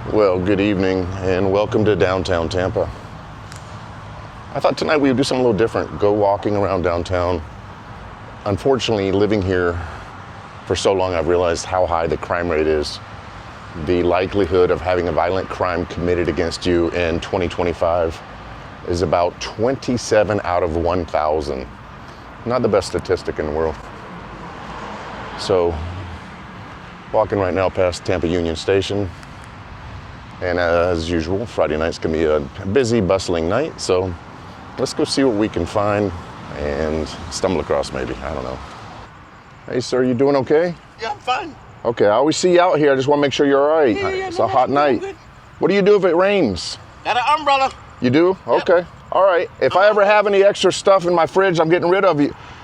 Well, good evening and welcome to downtown Tampa. I thought tonight we would do something a little different, go walking around downtown. Unfortunately, living here for so long, I've realized how high the crime rate is. The likelihood of having a violent crime committed against you in 2025 is about 27 out of 1,000. Not the best statistic in the world. So, walking right now past Tampa Union Station. And as usual, Friday night's gonna be a busy, bustling night. So let's go see what we can find and stumble across maybe, I don't know. Hey sir, you doing okay? Yeah, I'm fine. Okay, I always see you out here. I just wanna make sure you're all right. Yeah, It's a hot night. Good. What do you do if it rains? Got an umbrella. You do? Okay, all right. If I ever have any extra stuff in my fridge I'm getting rid of,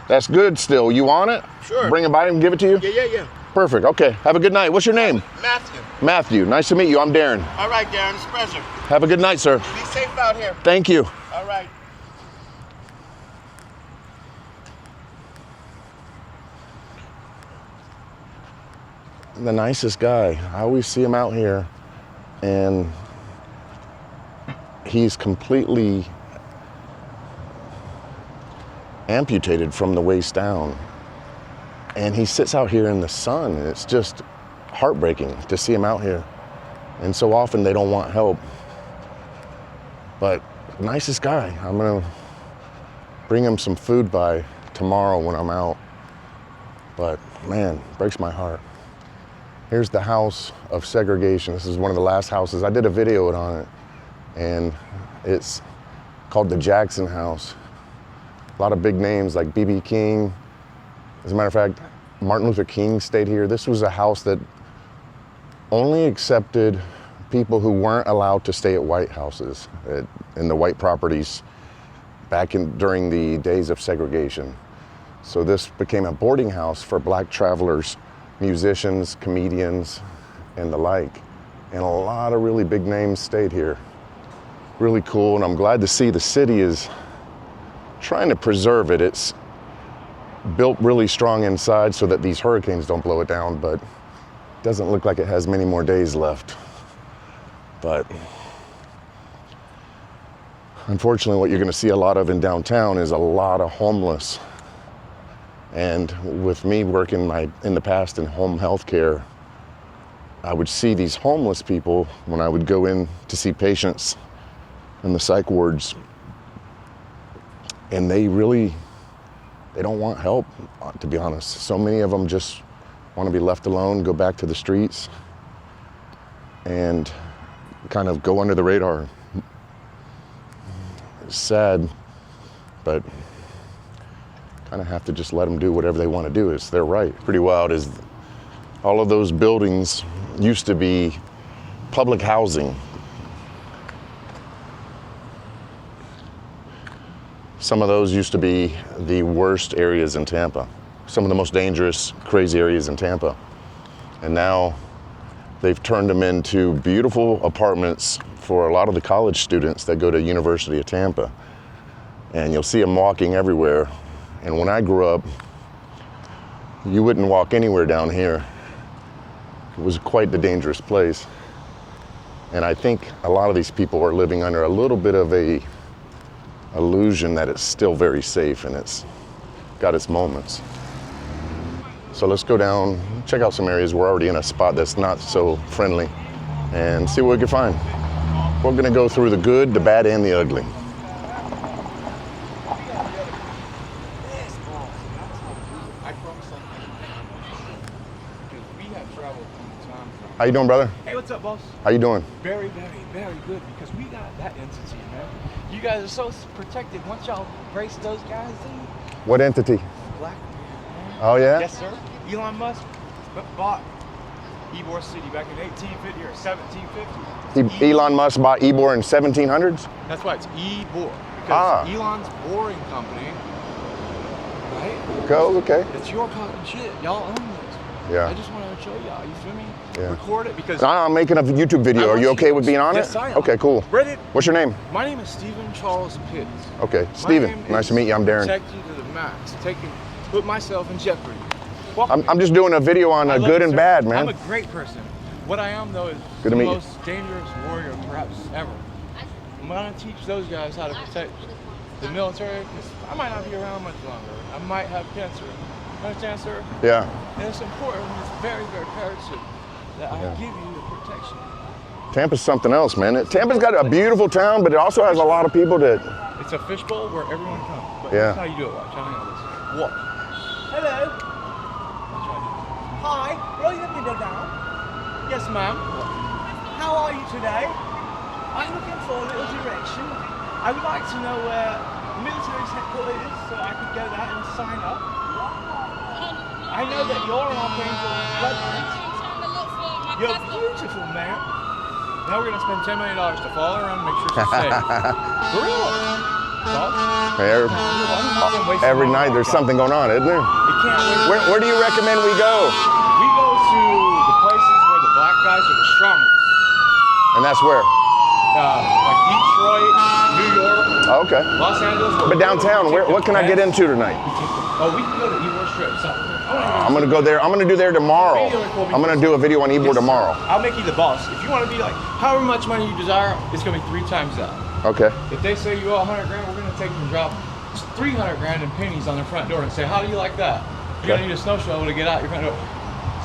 that's good still. You want it? Sure. Bring it by and give it to you? Yeah. Perfect, okay. Have a good night. What's your name? Matthew. Matthew, nice to meet you. I'm Darren. All right, Darren, it's a pleasure. Have a good night, sir. Be safe out here. Thank you. All right. The nicest guy. I always see him out here and he's completely amputated from the waist down. And he sits out here in the sun and it's just heartbreaking to see him out here. And so often they don't want help. But nicest guy. I'm gonna bring him some food by tomorrow when I'm out. But man, breaks my heart. Here's the house of segregation. This is one of the last houses. I did a video on it and it's called the Jackson House. A lot of big names like B.B. King. As a matter of fact, Martin Luther King stayed here. This was a house that only accepted people who weren't allowed to stay at white houses, in the white properties back during the days of segregation. So this became a boarding house for black travelers, musicians, comedians, and the like. And a lot of really big names stayed here. Really cool, and I'm glad to see the city is trying to preserve it. It's built really strong inside so that these hurricanes don't blow it down, but it doesn't look like it has many more days left. But unfortunately, what you're gonna see a lot of in downtown is a lot of homeless. And with me working in the past in home health care, I would see these homeless people when I would go in to see patients in the psych wards, and they don't want help, to be honest. So many of them just want to be left alone, go back to the streets, and kind of go under the radar. It's sad, but kind of have to just let them do whatever they want to do. It's their right. Pretty wild is all of those buildings used to be public housing. Some of those used to be the worst areas in Tampa, some of the most dangerous, crazy areas in Tampa. And now they've turned them into beautiful apartments for a lot of the college students that go to University of Tampa. And you'll see them walking everywhere. And when I grew up, you wouldn't walk anywhere down here. It was quite the dangerous place. And I think a lot of these people are living under a little bit of a illusion that it's still very safe, and it's got its moments. So let's go down, check out some areas. We're already in a spot that's not so friendly, and see what we can find. We're gonna go through the good, the bad, and the ugly. How you doing, brother? Hey, what's up, boss? How you doing? Very, very, very good, because we got that entity, man. You guys are so protected. Once y'all brace those guys in, What entity? black. Oh yeah? Yes, sir. Elon Musk bought Ybor City back in 1850 or 1750. Elon Musk bought Ybor in 1700s? That's why it's Ybor, because Elon's boring company, right? Go, okay. It's your fucking shit. Y'all own it. Yeah. I just want to show y'all. You feel me? Yeah. Record it because I'm making a YouTube video. Are you okay with being on it? Yes, I am. Okay, cool. Ready? What's your name? My name is Stephen Charles Pitts. Okay, My Steven. name Nice is to meet you. I'm Darren. Protect you to the max. Put myself in jeopardy. I'm just doing a video on I love good you, and sir. bad, man. I'm a great person. What I am though is Good to the meet you. most dangerous warrior perhaps ever. I'm gonna teach those guys how to protect the military because I might not be around much longer. I might have cancer. Understand, sir? Yeah. And it's important. It's very, very imperative that I give you the protection. Tampa's something else, man. Tampa's got a beautiful town, but it also has a lot of people that. It's a fishbowl where everyone comes. But Yeah. That's how you do it. Watch. I know this. Walk. Hello. Hi. Roll your window down. Yes, ma'am. How are you today? I'm looking for a little direction. I would like to know where the military's headquarters is so I could go there and sign up. I know that you're an Archangel bloodline. You're beautiful, ma'am. Now we're gonna spend $10 million to follow her around and make sure she's safe. For real. Every night there's something going on, isn't there? It can't wait. Where do you recommend we go? We go to the places where the black guys are the strongest. And that's where? Like Detroit, New York, Okay. Los Angeles. But downtown, what can I get into tonight? Oh, we can go to Ybor Strip. I'm gonna go there. I'm gonna do there tomorrow. I'm gonna do a video on Ybor tomorrow. I'll make you the boss. If you want to be like, however much money you desire, it's gonna be 3 times that. Okay. If they say you owe 100 grand, we're gonna take and drop 300 grand in pennies on their front door and say, how do you like that? You're gonna need a snow shovel to get out your front door.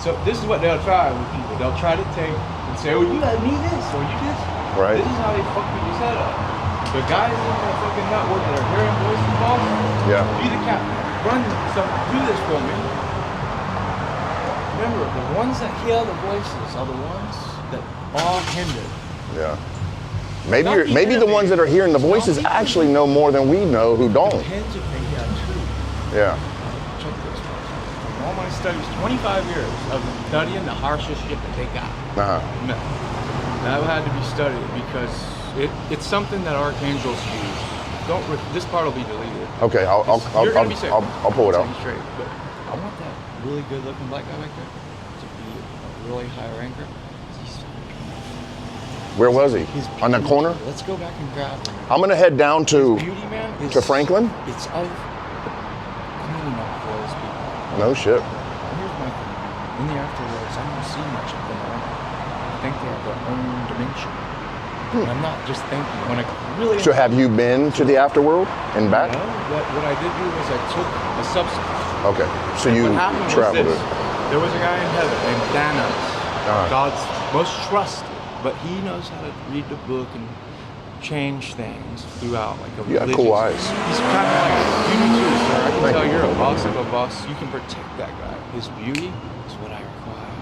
So this is what they'll try with people. They'll try to take and say, oh, you gotta need this or you this. Right. This is how they fuck people's head up. The guys in the fucking network that are hearing voices, boss. Yeah. Be the captain. Run something. Do this for me. Remember, the ones that hear the voices are the ones that are hindered. Yeah. Maybe the ones that are hearing the voices actually know more than we know who don't. Depends if they hear too. Yeah. Check this. In all my studies, 25 years of studying the harshest shit that they got. Uh-huh. That had to be studied because it's something that archangels use. This part will be deleted. Okay, I'll pull it out. Straight, but I want that really good looking black guy back there to be a really high ranker. Where was he? On the corner? Let's go back and grab him. I'm gonna head down to Beauty, man, Franklin. It's of cleaning up for those people. No shit. Here's my thing. In the afterlives, I don't see much of them around. I think they have their own dimension. And I'm not just thinking. When I really So have you been to the afterworld and back? No, what I did do was I took a substance. Okay, so you What happened traveled was it. this. There was a guy in heaven named Thanos, God's most trusted, but he knows how to read the book and change things throughout, like a You got religious. cool eyes. He's kind of like you do too, sir. I can Thank tell you. you're a boss of a boss. You can protect that guy. His beauty is what I require,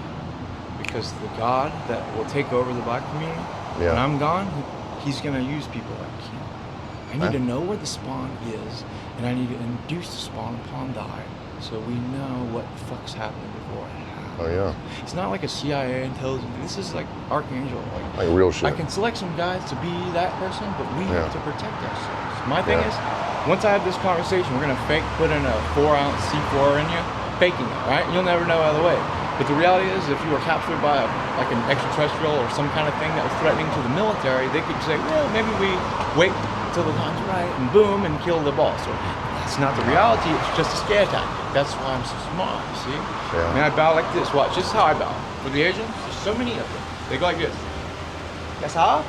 because the God that will take over the black community when I'm gone, he's gonna use people like him. I need to know where the spawn is, and I need to induce the spawn upon thy, so we know what the fuck's happening before it happens. Oh yeah. It's not like a CIA intelligence. This is like Archangel. Like real shit. I can select some guys to be that person, but we have to protect ourselves. My thing is, Yeah. once I have this conversation, we're gonna put in a 4-ounce C4 in you, faking it, right? You'll never know either way. But the reality is, if you were captured by like an extraterrestrial or some kind of thing that was threatening to the military, they could say, well, maybe we wait until the time's right and boom and kill the boss. So that's not the reality. It's just a scare tactic. That's why I'm so smart. You see? Yeah. And I bow like this. Watch. This is how I bow. For the Asians, there's so many of them. They go like this. That's how.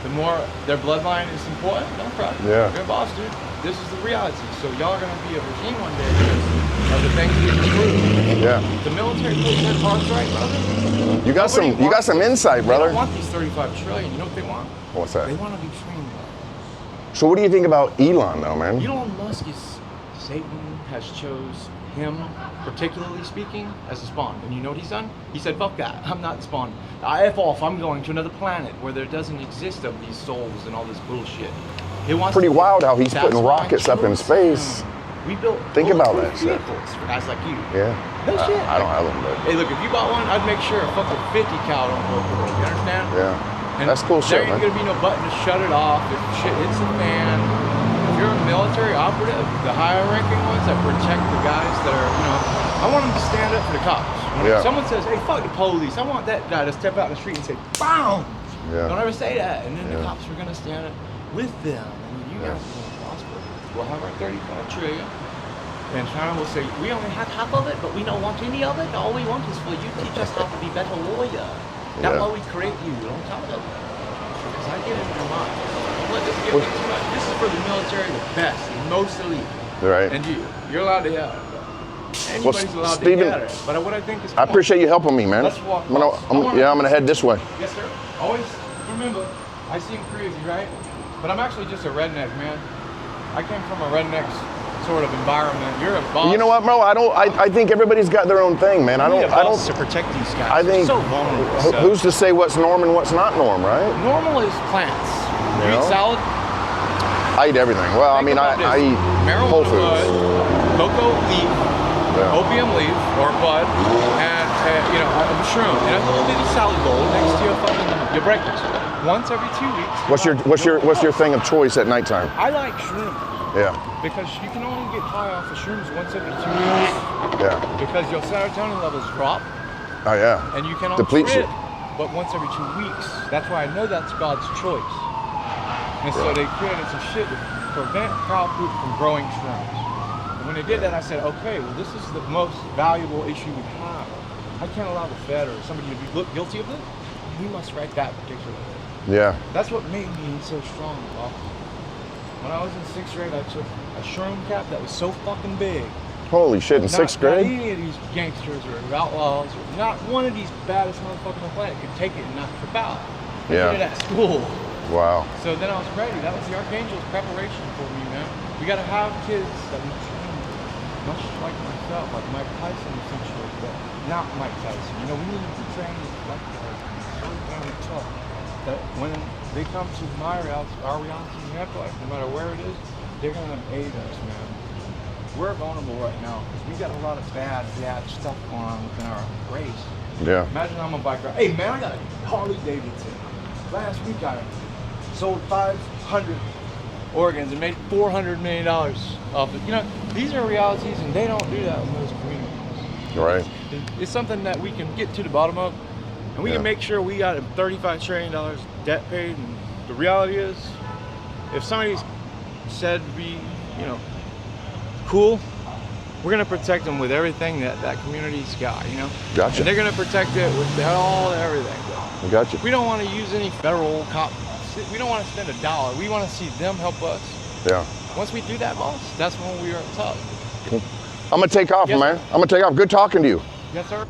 The more their bloodline is important, don't cry. Yeah. You're a boss, dude. This is the reality. So y'all are gonna be a regime one day because of the things you prove. Yeah. The military puts their cards right, brother. You got some insight, They brother. don't want these 35 trillion. You know what they want? What's that? They want to be trained. So what do you think about Elon though, man? Elon Musk is Satan has chose him, particularly speaking, as a spawn. And you know what he's done? He said, fuck that, I'm not spawned. I F off, I'm going to another planet where there doesn't exist of these souls and all this bullshit. It wants Pretty to- wild how he's That's putting why I rockets up in chose space. him. We built Think about bulletproof that shit. vehicles for guys like you. Yeah. No shit. I don't have them, but Hey, look, if you bought one, I'd make sure a fucking 50 cal don't work for you. You understand? yeah. And That's cool there shit, ain't man. gonna be no button to shut it off if shit hits the fan. If you're a military operative, the higher ranking ones that protect the guys that are, I want them to stand up for the cops. When Yeah. someone says, hey, fuck the police, I want that guy to step out in the street and say, BAM! Yeah. Don't ever say that. And then the Yeah. cops are gonna stand up with them. And you guys will prosper. We'll have our 35 trillion. And China will say, we only have half of it, but we don't want any of it. All we want is for you to teach us how to be better warrior. That's Yeah. why we create you. Don't tell them. Because I get into your mind. Don't let this get me too much. This is for the military, the best, the most elite. Right. And you're allowed to have it. Anybody's allowed Steven, to get it. But what I think is I appreciate you helping me, man. Let's walk. I'm gonna head this way. Yes, sir. Always remember, I seem crazy, right? But I'm actually just a redneck, man. I came from a redneck sort of environment. You're a boss. You know what, bro? I think everybody's got their own thing, man. I don't to protect these guys. I think They're so vulnerable. who's to say what's norm and what's not norm, right? Normal is plants. You know? eat salad. I eat everything. Well, I mean, I eat whole Marijuana foods. bud, cocoa leaf, Yeah. opium leaf or bud, and you know, a shroom, and a little bitty salad bowl next to your breakfast. Once every 2 weeks. What's your thing of choice at nighttime? I like shroom Yeah. because you can only get high off of shrooms once every 2 weeks Yeah. because your serotonin levels drop Oh yeah. and you can Depletes trip, you. but once every 2 weeks. That's why I know that's God's choice. And so they created some shit to prevent cow poop from growing shrooms. And when they did that, I said, okay, well, this is the most valuable issue we have. I can't allow the Fed or somebody to be look guilty of it. We must right that particular way. Yeah. That's what made me so strong, Bob. When I was in 6th grade, I took a shroom cap that was so fucking big. Holy shit! In 6th Not grade. any of these gangsters or outlaws, or not one of these baddest motherfuckers on the planet could take it and knock trip out. I Yeah. did it at school. Wow. So then I was ready. That was the Archangel's preparation for me, man. We gotta have kids that we train, much like myself, like Mike Tyson essentially, but not Mike Tyson. You know, we need to train like so damn tough that when they come to my reality, our reality in the afterlife, no matter where it is, they're gonna aid us, man. We're vulnerable right now because we got a lot of bad stuff going on within our race. Yeah. Imagine I'm a biker. Hey man, I got a Harley Davidson. Last week I sold 500 organs and made $400 million off it. You know, these are realities and they don't do that in those communities. Right. It's something that we can get to the bottom of and we can make sure we got $35 trillion debt paid. And the reality is, if somebody's said to be, you know, cool, we're gonna protect them with everything that that community's got, you know? Gotcha. And they're gonna protect it with everything. I got you. We don't want to use any federal cop. We don't want to spend $1. We want to see them help us. Yeah. Once we do that, boss, that's when we are tough. Cool. I'm gonna take off, Yes, man. sir. I'm gonna take off. Good talking to you. Yes, sir.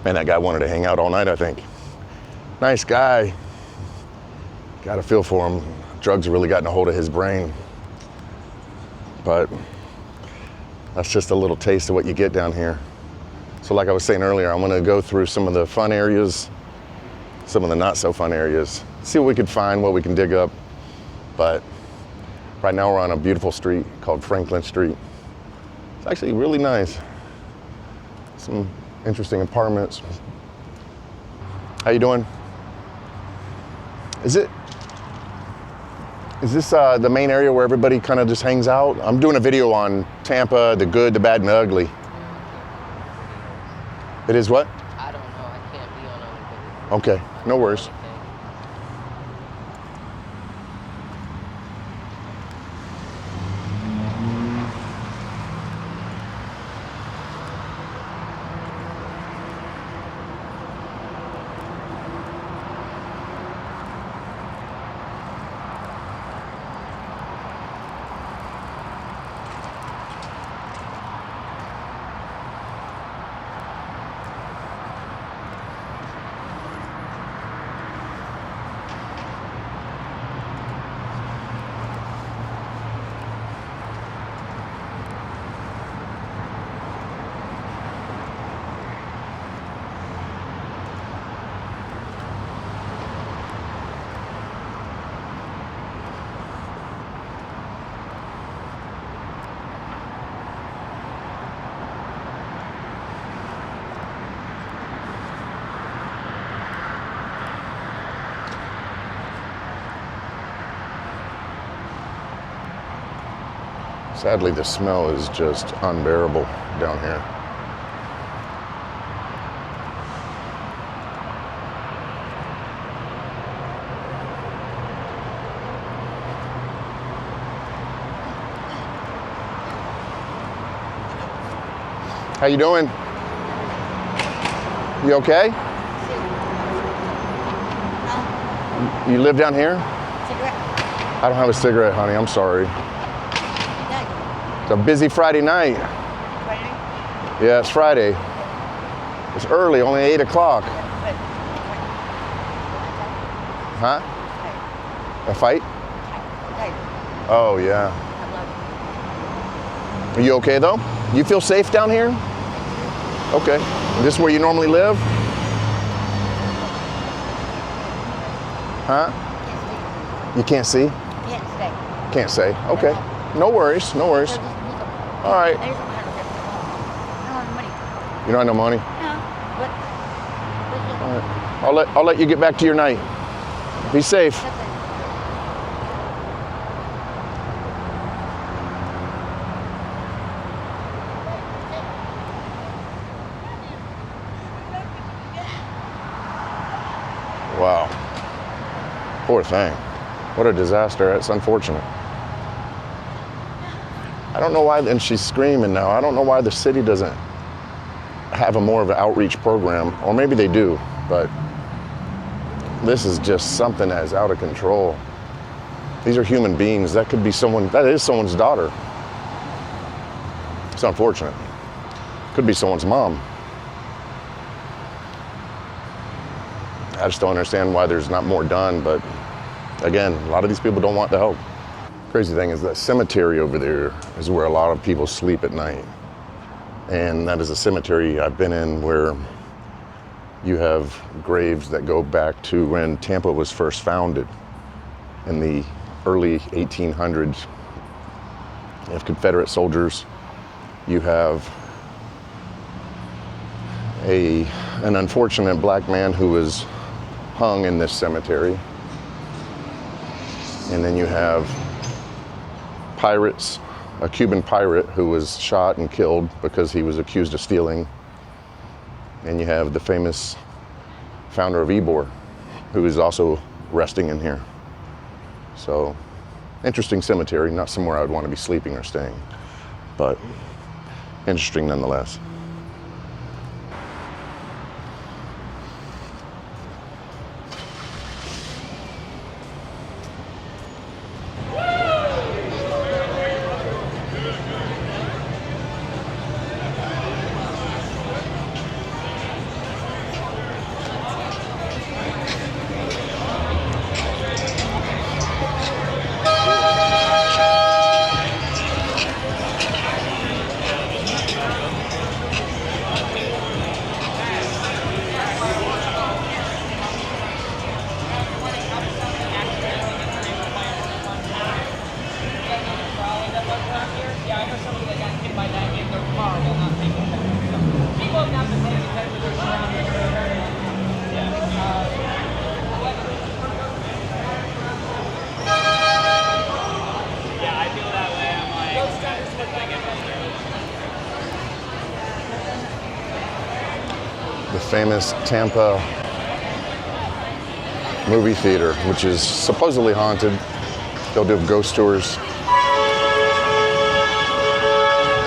Man, that guy wanted to hang out all night, I think. Nice guy. Got a feel for him. Drugs have really gotten a hold of his brain. But that's just a little taste of what you get down here. So like I was saying earlier, I'm gonna go through some of the fun areas, some of the not so fun areas, see what we can find, what we can dig up. But right now we're on a beautiful street called Franklin Street. It's actually really nice. Some interesting apartments. How you doing? Is this the main area where everybody kind of just hangs out? I'm doing a video on Tampa, the good, the bad, and the ugly. It is what? I don't know. I can't be on other videos. Okay, no worries. Sadly, the smell is just unbearable down here. How you doing? You okay? You live down here? Cigarette. I don't have a cigarette, honey. I'm sorry. It's a busy Friday night. Friday? Yeah, it's Friday. It's early, only 8 o'clock. Huh? A fight? Oh, yeah. Are you okay, though? You feel safe down here? Okay. This is where you normally live? Huh? You can't see? Can't stay. Can't say. Okay. No worries. No worries. All right. I don't have money. You don't have no money? No. But All right. I'll let you get back to your night. Be safe. Wow. Poor thing. What a disaster. It's unfortunate. I don't know why, and she's screaming now. I don't know why the city doesn't have a more of an outreach program, or maybe they do, but this is just something that is out of control. These are human beings. That could be someone, that is someone's daughter. It's unfortunate. Could be someone's mom. I just don't understand why there's not more done, but again, a lot of these people don't want the help. Crazy thing is that cemetery over there is where a lot of people sleep at night. And that is a cemetery I've been in where you have graves that go back to when Tampa was first founded in the early 1800s. You have Confederate soldiers. You have an unfortunate black man who was hung in this cemetery. And then you have pirates, a Cuban pirate who was shot and killed because he was accused of stealing. And you have the famous founder of Ybor, who is also resting in here. So, interesting cemetery, not somewhere I would want to be sleeping or staying, but interesting nonetheless. The famous Tampa movie theater, which is supposedly haunted. They'll do ghost tours.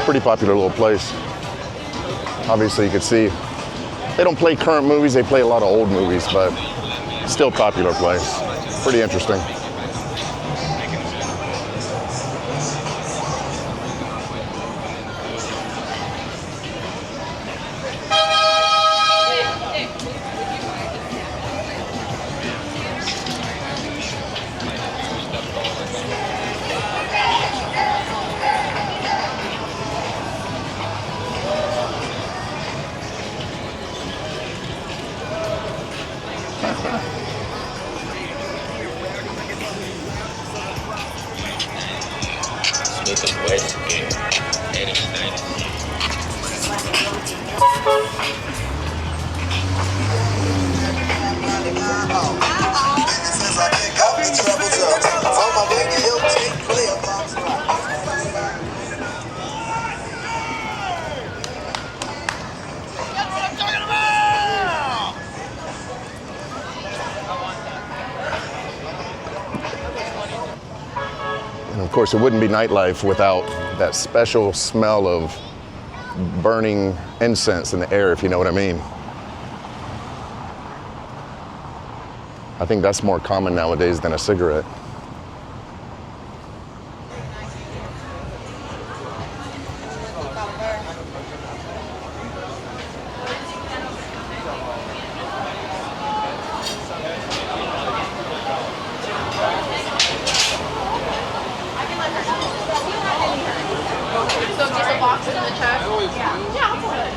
Pretty popular little place. Obviously you could see, they don't play current movies, they play a lot of old movies, but still popular place. Pretty interesting. And of course, it wouldn't be nightlife without that special smell of burning incense in the air, if you know what I mean. I think that's more common nowadays than a cigarette. So just a box in the check? Yeah, I'll put it.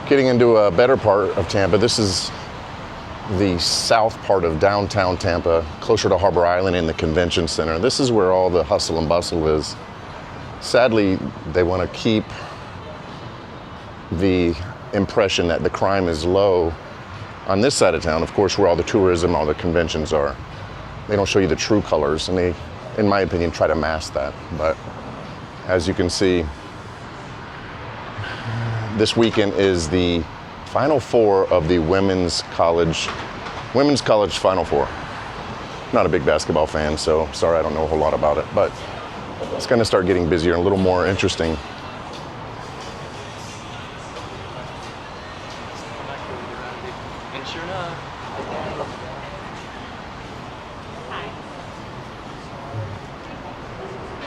Getting into a better part of Tampa, this is the south part of downtown Tampa, closer to Harbor Island in the convention center. This is where all the hustle and bustle is. Sadly, they want to keep the impression that the crime is low on this side of town, of course, where all the tourism, all the conventions are. They don't show you the true colors, and they, in my opinion, try to mask that. But as you can see, this weekend is the Final Four of the Women's College Final Four. Not a big basketball fan, so sorry I don't know a whole lot about it, but it's gonna start getting busier and a little more interesting. And sure enough.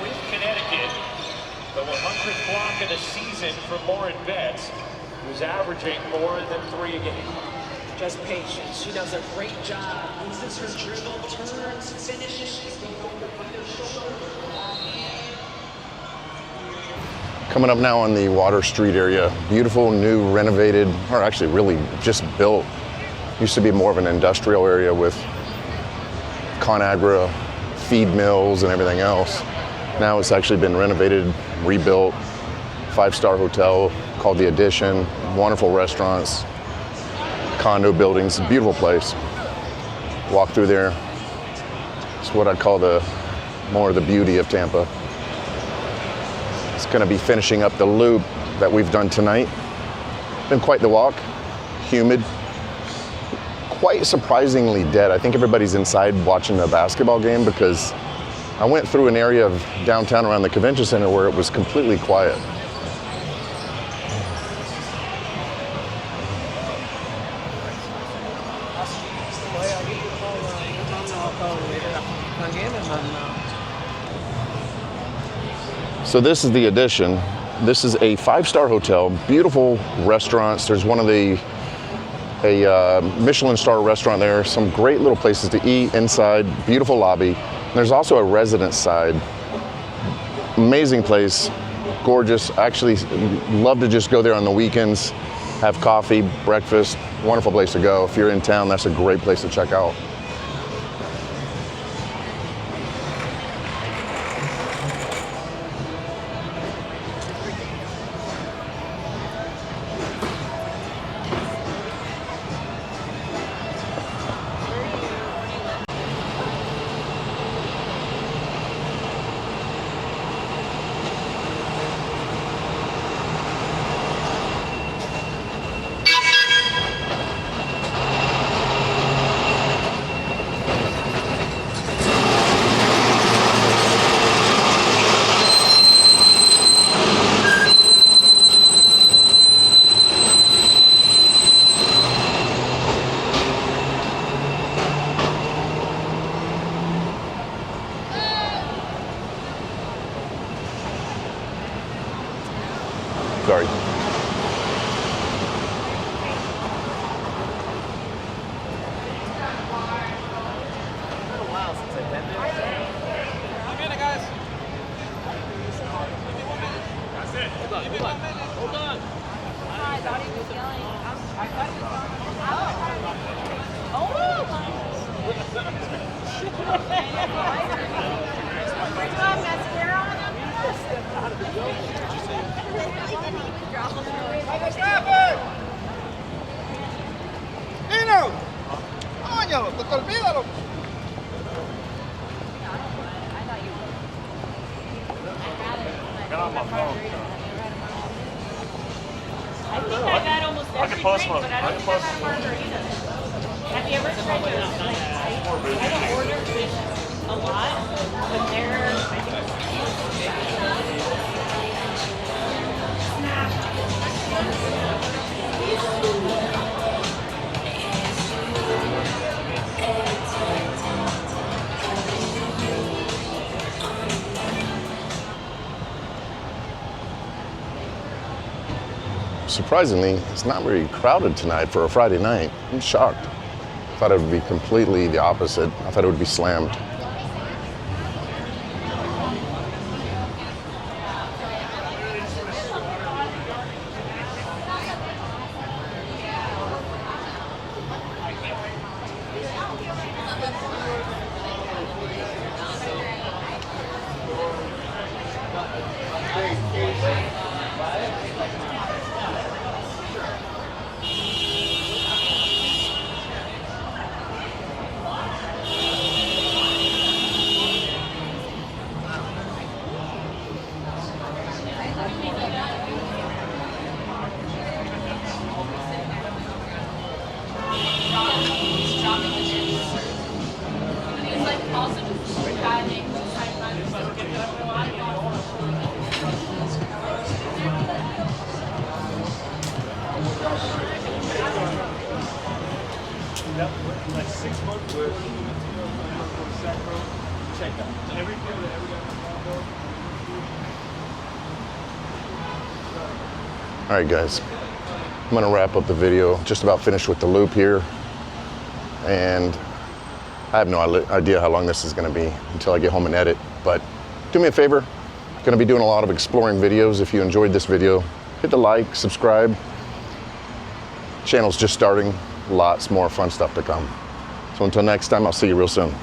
With Connecticut, the 100th block of the season for Lauren Betts, who's averaging more than 3 a game. Just patience. She does a great job. Uses her dribble, turns, finishes. She's going to put her shoulder. Coming up now on the Water Street area, beautiful, new, renovated, or actually really just built. Used to be more of an industrial area with ConAgra, feed mills and everything else. Now it's actually been renovated, rebuilt, 5-star hotel called The Addition, wonderful restaurants, condo buildings, beautiful place. Walk through there. It's what I'd call more of the beauty of Tampa. It's gonna be finishing up the loop that we've done tonight. Been quite the walk, humid, quite surprisingly dead. I think everybody's inside watching the basketball game because I went through an area of downtown around the convention center where it was completely quiet. So this is The Addition. This is a 5-star hotel, beautiful restaurants. There's one of a Michelin star restaurant there, some great little places to eat inside, beautiful lobby. And there's also a residence side. Amazing place, gorgeous. Actually, love to just go there on the weekends, have coffee, breakfast, wonderful place to go. If you're in town, that's a great place to check out. ¡Nino! ¡Coño! ¡Te olvídalo! I think I've had almost every drink, but I don't think I've had a margarita. Have you ever tried those? I don't order fish a lot, but they're, I Surprisingly, it's not very crowded tonight for a Friday night. I'm shocked. I thought it would be completely the opposite. I thought it would be slammed. Like 6 months worth check out everything that All right, guys. I'm gonna wrap up the video. Just about finished with the loop here. And I have no idea how long this is gonna be until I get home and edit. But do me a favor. I'm gonna be doing a lot of exploring videos. If you enjoyed this video, hit the like, subscribe. Channel's just starting. Lots more fun stuff to come. So until next time, I'll see you real soon.